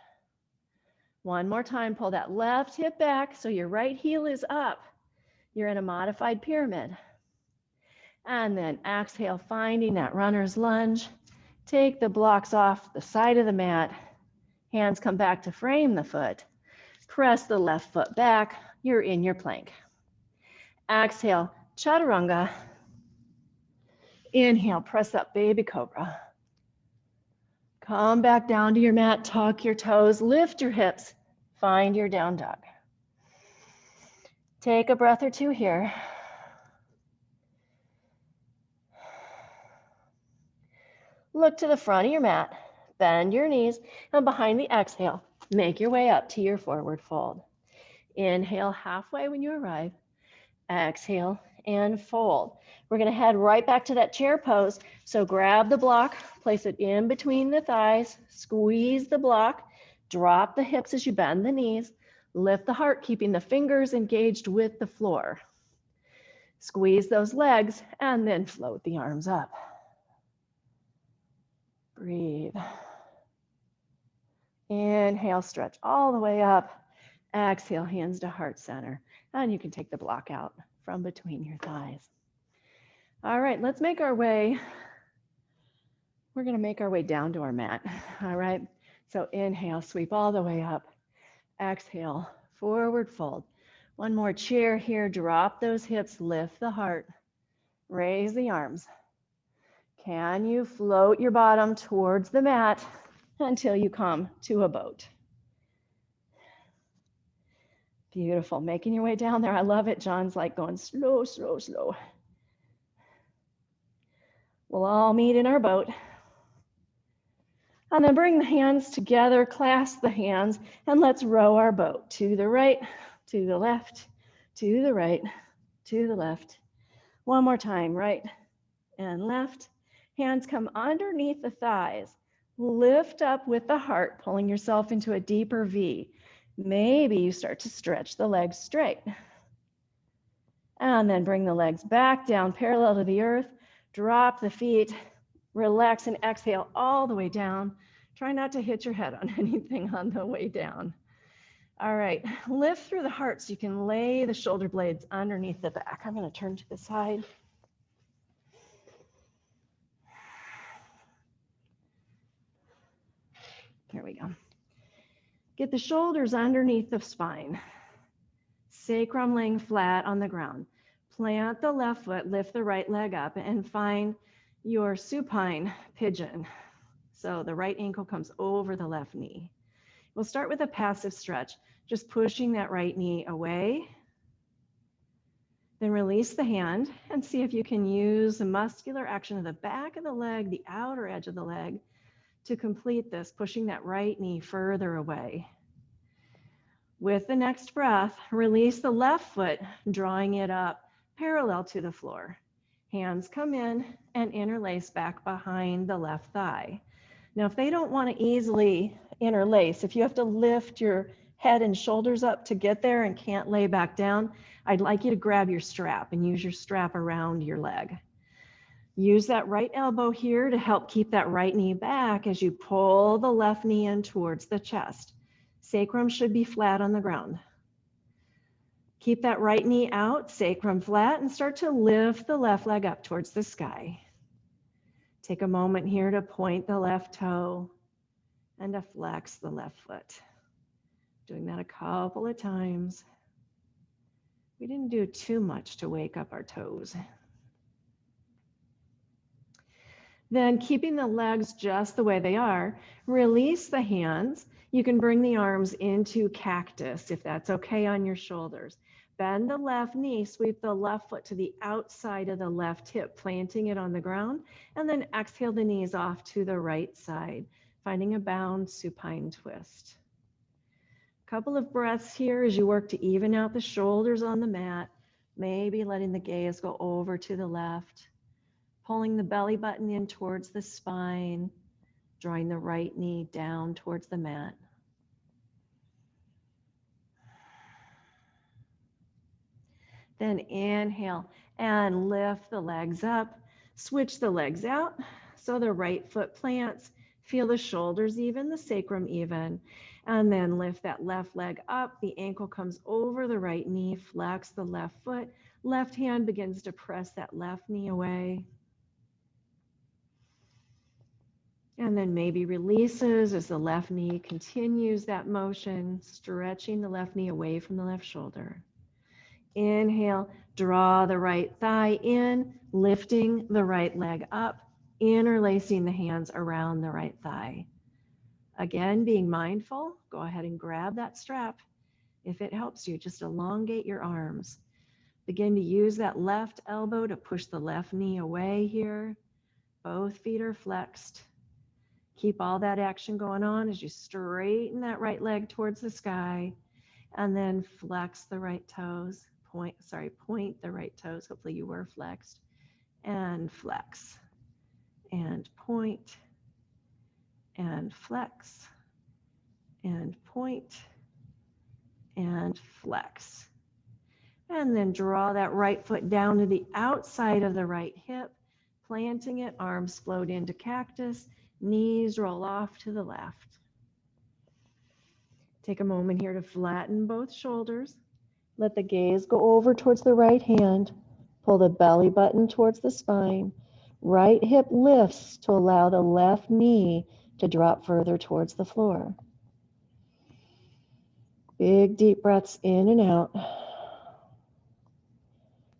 One more time, pull that left hip back so your right heel is up. You're in a modified pyramid. And then exhale, finding that runner's lunge. Take the blocks off the side of the mat. Hands come back to frame the foot. Press the left foot back. You're in your plank. Exhale, chaturanga. Inhale, press up, baby cobra. Come back down to your mat, tuck your toes, lift your hips, find your down dog. Take a breath or two here. Look to the front of your mat, bend your knees, and behind the exhale, make your way up to your forward fold. Inhale halfway when you arrive. Exhale and fold. We're going to head right back to that chair pose. So grab the block, place it in between the thighs, squeeze the block, drop the hips as you bend the knees, lift the heart, keeping the fingers engaged with the floor. Squeeze those legs and then float the arms up. Breathe. Inhale, stretch all the way up. Exhale, hands to heart center. And you can take the block out from between your thighs. All right, let's make our way. We're going to make our way down to our mat. All right, so inhale, sweep all the way up. Exhale, forward fold. One more chair here. Drop those hips, lift the heart, raise the arms. Can you float your bottom towards the mat until you come to a boat? Beautiful. Making your way down there. I love it. John's like going slow, slow, slow. We'll all meet in our boat. And then bring the hands together, clasp the hands, and let's row our boat to the right, to the left, to the right, to the left. One more time, right and left. Hands come underneath the thighs. Lift up with the heart, pulling yourself into a deeper V. Maybe you start to stretch the legs straight. And then bring the legs back down parallel to the earth. Drop the feet. Relax and exhale all the way down. Try not to hit your head on anything on the way down. All right, lift through the heart so you can lay the shoulder blades underneath the back. I'm going to turn to the side. Here we go. Get the shoulders underneath the spine. Sacrum laying flat on the ground. Plant the left foot, lift the right leg up, and find your supine pigeon. So the right ankle comes over the left knee. We'll start with a passive stretch, just pushing that right knee away. Then release the hand and see if you can use the muscular action of the back of the leg, the outer edge of the leg, to complete this, pushing that right knee further away. With the next breath, release the left foot, drawing it up parallel to the floor. Hands come in and interlace back behind the left thigh. Now, if they don't want to easily interlace, if you have to lift your head and shoulders up to get there and can't lay back down, I'd like you to grab your strap and use your strap around your leg. Use that right elbow here to help keep that right knee back as you pull the left knee in towards the chest. Sacrum should be flat on the ground. Keep that right knee out, sacrum flat, and start to lift the left leg up towards the sky. Take a moment here to point the left toe and to flex the left foot. Doing that a couple of times. We didn't do too much to wake up our toes. Then keeping the legs just the way they are, release the hands. You can bring the arms into cactus if that's okay on your shoulders. Bend the left knee, sweep the left foot to the outside of the left hip, planting it on the ground, and then exhale the knees off to the right side, finding a bound supine twist. A couple of breaths here as you work to even out the shoulders on the mat, maybe letting the gaze go over to the left. Pulling the belly button in towards the spine, drawing the right knee down towards the mat. Then inhale and lift the legs up. Switch the legs out so the right foot plants. Feel the shoulders even, the sacrum even. And then lift that left leg up. The ankle comes over the right knee. Flex the left foot. Left hand begins to press that left knee away. And then maybe releases as the left knee continues that motion, stretching the left knee away from the left shoulder. Inhale, draw the right thigh in, lifting the right leg up, interlacing the hands around the right thigh. Again, being mindful, go ahead and grab that strap. If it helps you, just elongate your arms. Begin to use that left elbow to push the left knee away here. Both feet are flexed. Keep all that action going on as you straighten that right leg towards the sky and then flex the right toes. Point the right toes. Hopefully you were flexed. And flex. And point. And flex. And point. And flex. And then draw that right foot down to the outside of the right hip, planting it, arms float into cactus. Knees roll off to the left. Take a moment here to flatten both shoulders. Let the gaze go over towards the right hand. Pull the belly button towards the spine. Right hip lifts to allow the left knee to drop further towards the floor. Big deep breaths in and out.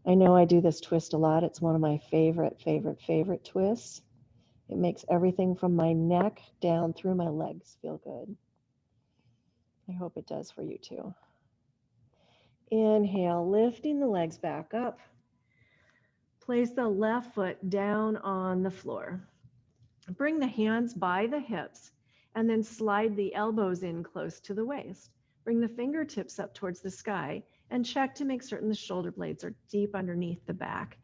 I know I do this twist a lot. It's one of my favorite twists. It makes everything from my neck down through my legs feel good. I hope it does for you too. Inhale, lifting the legs back up. Place the left foot down on the floor. Bring the hands by the hips and then slide the elbows in close to the waist. Bring the fingertips up towards the sky and check to make certain the shoulder blades are deep underneath the back.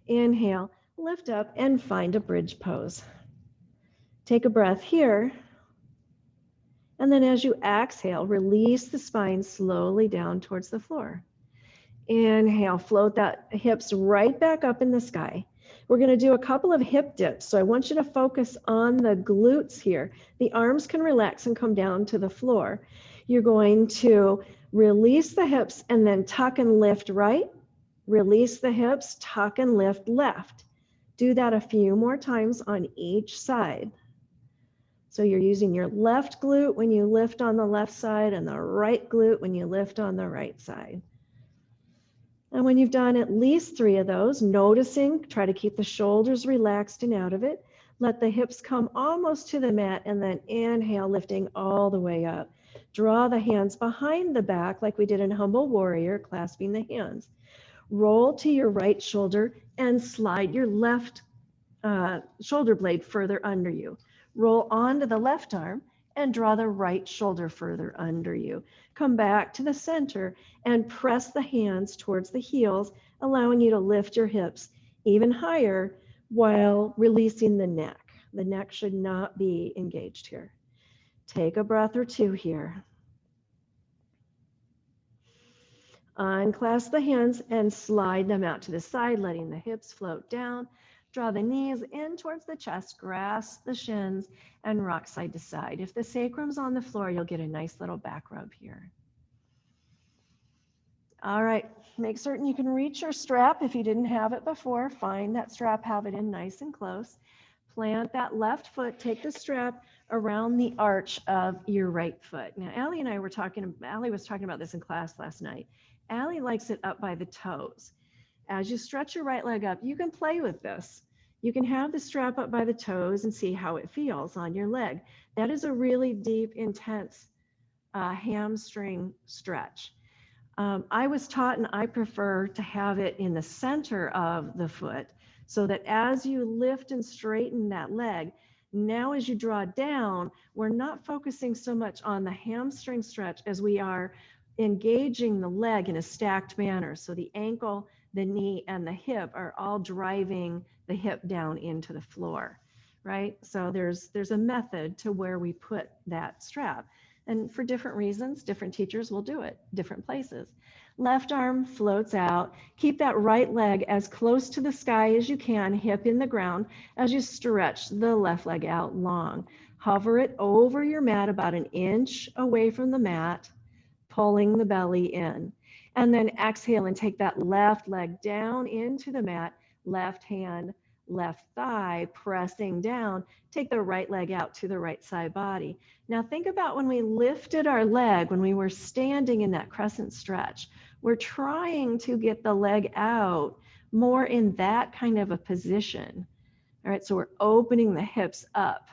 Inhale, lift up and find a bridge pose. Take a breath here. And then as you exhale, release the spine slowly down towards the floor. Inhale, float that hips right back up in the sky. We're going to do a couple of hip dips. So I want you to focus on the glutes here. The arms can relax and come down to the floor. You're going to release the hips and then tuck and lift right. Release the hips, tuck and lift left. Do that a few more times on each side. So you're using your left glute when you lift on the left side and the right glute when you lift on the right side. And when you've done at least 3 of those, noticing, try to keep the shoulders relaxed and out of it. Let the hips come almost to the mat and then inhale, lifting all the way up. Draw the hands behind the back like we did in Humble Warrior, clasping the hands. Roll to your right shoulder and slide your left shoulder blade further under you. Roll onto the left arm and draw the right shoulder further under you. Come back to the center and press the hands towards the heels, allowing you to lift your hips even higher while releasing the neck. The neck should not be engaged here. Take a breath or 2 here. Unclasp the hands and slide them out to the side, letting the hips float down. Draw the knees in towards the chest, grasp the shins, and rock side to side. If the sacrum's on the floor, you'll get a nice little back rub here. All right, make certain you can reach your strap. If you didn't have it before, find that strap, have it in nice and close. Plant that left foot, take the strap around the arch of your right foot. Now, Allie and I were talking, Allie was talking about this in class last night. Allie likes it up by the toes. As you stretch your right leg up, you can play with this. You can have the strap up by the toes and see how it feels on your leg. That is a really deep, intense hamstring stretch. I was taught, and I prefer to have it in the center of the foot so that as you lift and straighten that leg, now as you draw down, we're not focusing so much on the hamstring stretch as we are engaging the leg in a stacked manner. So the ankle, the knee, and the hip are all driving the hip down into the floor, right? So there's a method to where we put that strap. And for different reasons, different teachers will do it, different places. Left arm floats out. Keep that right leg as close to the sky as you can, hip in the ground, as you stretch the left leg out long. Hover it over your mat about 1 inch away from the mat, pulling the belly in. And then exhale and take that left leg down into the mat, left hand, left thigh, pressing down. Take the right leg out to the right side body. Now think about when we lifted our leg, when we were standing in that crescent stretch, we're trying to get the leg out more in that kind of a position. All right, so we're opening the hips up.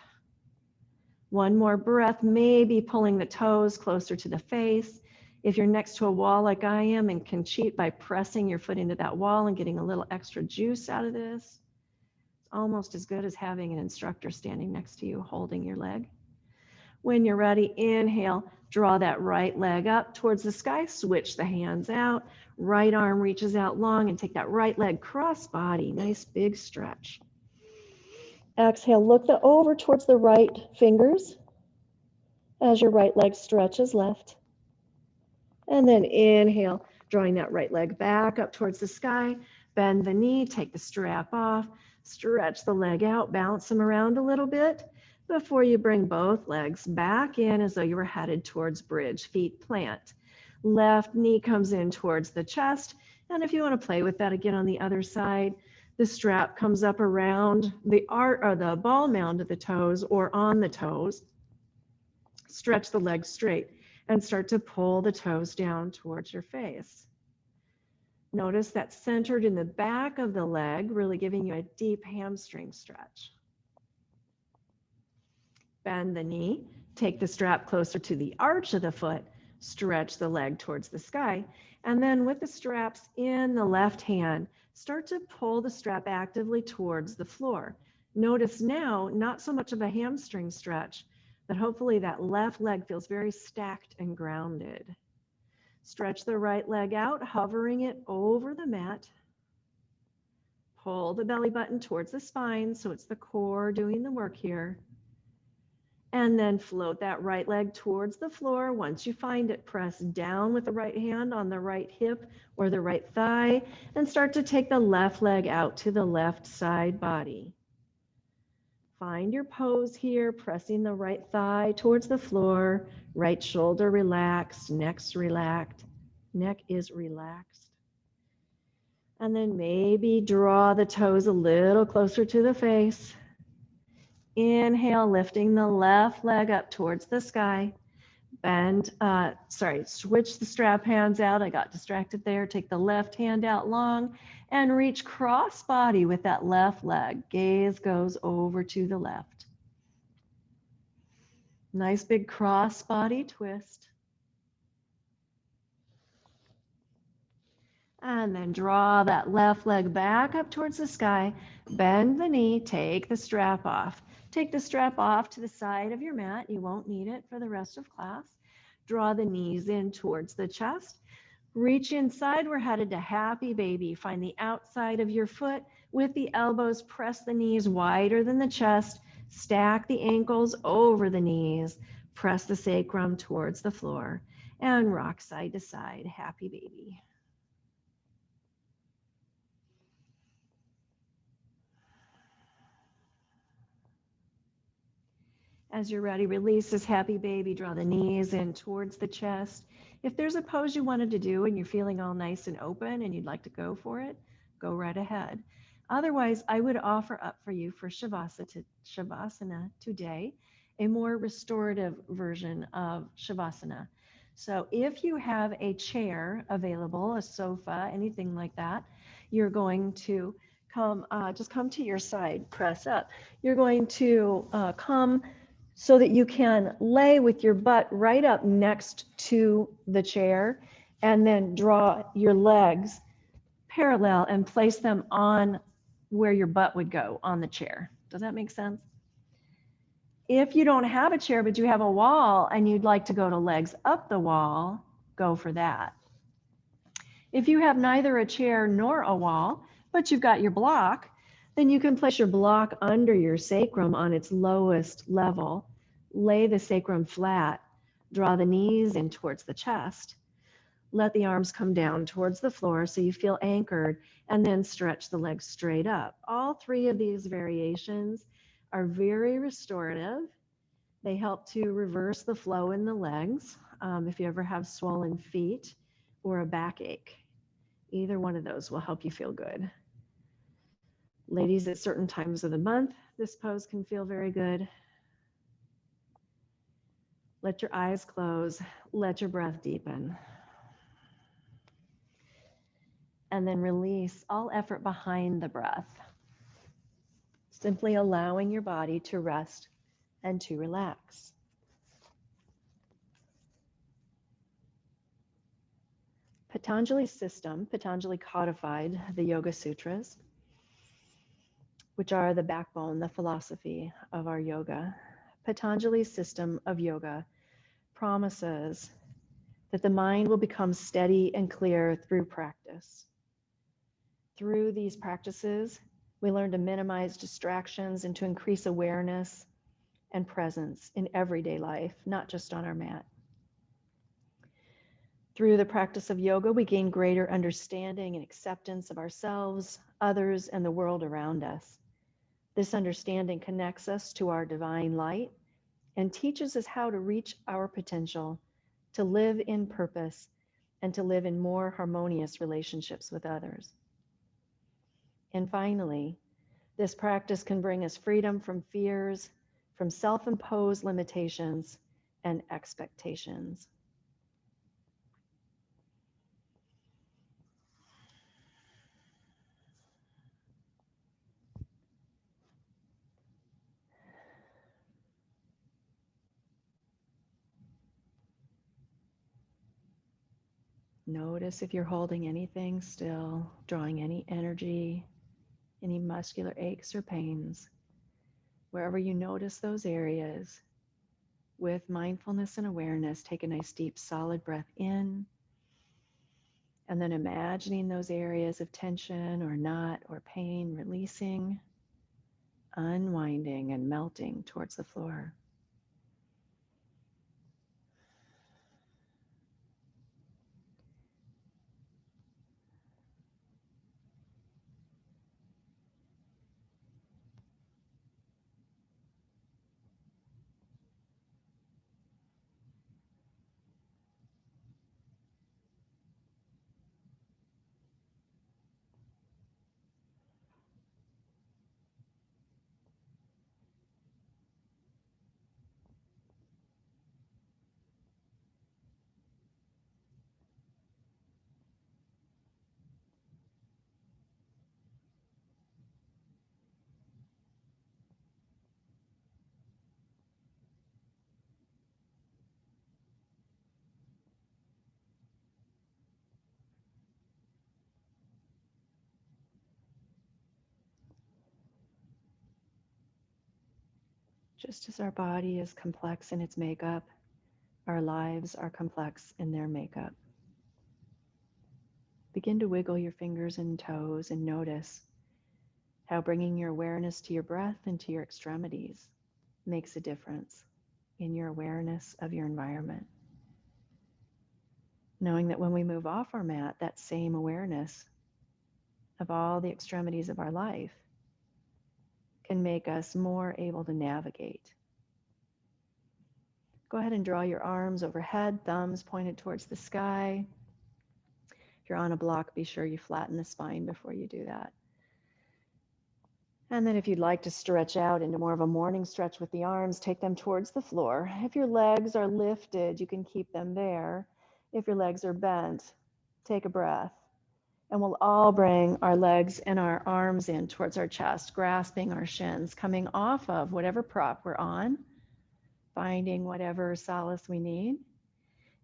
One more breath, maybe pulling the toes closer to the face. If you're next to a wall like I am and can cheat by pressing your foot into that wall and getting a little extra juice out of this, it's almost as good as having an instructor standing next to you holding your leg. When you're ready, inhale, draw that right leg up towards the sky, switch the hands out, right arm reaches out long, and take that right leg cross body, nice big stretch. Exhale, look over towards the right fingers as your right leg stretches left. And then inhale, drawing that right leg back up towards the sky, bend the knee, take the strap off, stretch the leg out, bounce them around a little bit before you bring both legs back in as though you were headed towards bridge, feet plant. Left knee comes in towards the chest. And if you want to play with that again on the other side, the strap comes up around the arch or the ball mound of the toes or on the toes. Stretch the legs straight and start to pull the toes down towards your face. Notice that's centered in the back of the leg, really giving you a deep hamstring stretch. Bend the knee, take the strap closer to the arch of the foot, stretch the leg towards the sky, and then with the straps in the left hand, start to pull the strap actively towards the floor. Notice now, not so much of a hamstring stretch, but hopefully that left leg feels very stacked and grounded. Stretch the right leg out, hovering it over the mat. Pull the belly button towards the spine, so it's the core doing the work here. And then float that right leg towards the floor. Once you find it, press down with the right hand on the right hip or the right thigh, and start to take the left leg out to the left side body. Find your pose here, pressing the right thigh towards the floor, right shoulder relaxed, neck's relaxed, neck is relaxed. And then maybe draw the toes a little closer to the face. Inhale, lifting the left leg up towards the sky. Switch the strap hands out. I got distracted there. Take the left hand out long and reach cross body with that left leg. Gaze goes over to the left. Nice big cross body twist. And then draw that left leg back up towards the sky. Bend the knee, take the strap off. Take the strap off to the side of your mat. You won't need it for the rest of class. Draw the knees in towards the chest. Reach inside. We're headed to happy baby. Find the outside of your foot with the elbows. Press the knees wider than the chest. Stack the ankles over the knees. Press the sacrum towards the floor and rock side to side. Happy baby. As you're ready, release this happy baby. Draw the knees in towards the chest. If there's a pose you wanted to do and you're feeling all nice and open and you'd like to go for it, go right ahead. Otherwise, I would offer up for you for Shavasana today, a more restorative version of Shavasana. So if you have a chair available, a sofa, anything like that, you're going to just come to your side, press up. You're going to come so that you can lay with your butt right up next to the chair and then draw your legs parallel and place them on where your butt would go on the chair. Does that make sense? If you don't have a chair, but you have a wall and you'd like to go to legs up the wall, go for that. If you have neither a chair nor a wall, but you've got your block, then you can place your block under your sacrum on its lowest level. Lay the sacrum flat, draw the knees in towards the chest. Let the arms come down towards the floor so you feel anchored, and then stretch the legs straight up. All three of these variations are very restorative. They help to reverse the flow in the legs if you ever have swollen feet or a backache. Either one of those will help you feel good. Ladies, at certain times of the month, this pose can feel very good. Let your eyes close. Let your breath deepen. And then release all effort behind the breath. Simply allowing your body to rest and to relax. Patanjali's system, Patanjali codified the Yoga Sutras, which are the backbone, the philosophy of our yoga. Patanjali's system of yoga promises that the mind will become steady and clear through practice. Through these practices, we learn to minimize distractions and to increase awareness and presence in everyday life, not just on our mat. Through the practice of yoga, we gain greater understanding and acceptance of ourselves, others, and the world around us. This understanding connects us to our divine light and teaches us how to reach our potential, to live in purpose and to live in more harmonious relationships with others. And finally, this practice can bring us freedom from fears, from self-imposed limitations and expectations. Notice if you're holding anything still, drawing any energy, any muscular aches or pains. Wherever you notice those areas, with mindfulness and awareness, take a nice deep solid breath in, and then imagining those areas of tension or knot or pain releasing, unwinding and melting towards the floor. Just as our body is complex in its makeup, our lives are complex in their makeup. Begin to wiggle your fingers and toes and notice how bringing your awareness to your breath and to your extremities makes a difference in your awareness of your environment. Knowing that when we move off our mat, that same awareness of all the extremities of our life can make us more able to navigate. Go ahead and draw your arms overhead, thumbs pointed towards the sky. If you're on a block, be sure you flatten the spine before you do that. And then if you'd like to stretch out into more of a morning stretch with the arms, take them towards the floor. If your legs are lifted, you can keep them there. If your legs are bent, take a breath. And we'll all bring our legs and our arms in towards our chest, grasping our shins, coming off of whatever prop we're on, finding whatever solace we need,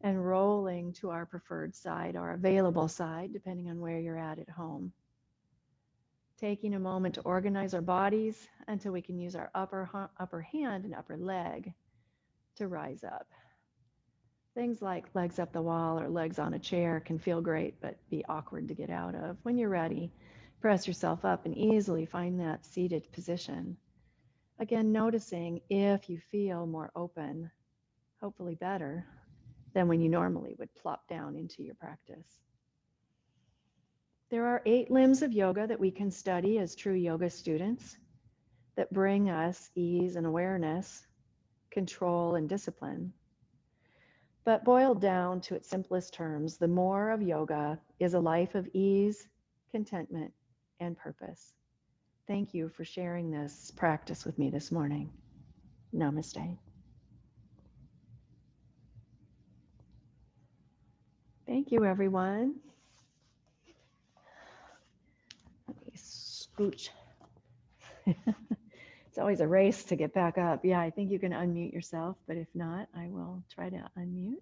and rolling to our preferred side, our available side, depending on where you're at home. Taking a moment to organize our bodies until we can use our upper hand and upper leg to rise up. Things like legs up the wall or legs on a chair can feel great, but be awkward to get out of. When you're ready, press yourself up and easily find that seated position. Again, noticing if you feel more open, hopefully better than when you normally would plop down into your practice. There are 8 limbs of yoga that we can study as true yoga students that bring us ease and awareness, control and discipline. But boiled down to its simplest terms, the more of yoga is a life of ease, contentment, and purpose. Thank you for sharing this practice with me this morning. Namaste. Thank you, everyone. Let me scooch. It's always a race to get back up. Yeah, I think you can unmute yourself, but if not, I will try to unmute.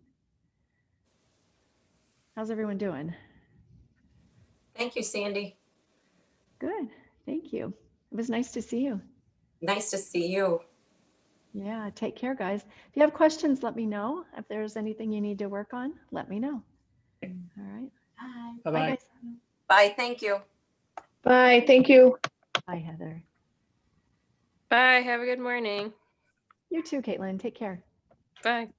How's everyone doing? Thank you, Sandy. Good, thank you. It was nice to see you. Nice to see you. Yeah, take care, guys. If you have questions, let me know. If there's anything you need to work on, let me know. All right. Bye. Bye, guys. Bye. Thank you. Bye. Thank you. Bye, Heather. Bye. Have a good morning. You too, Caitlin. Take care. Bye.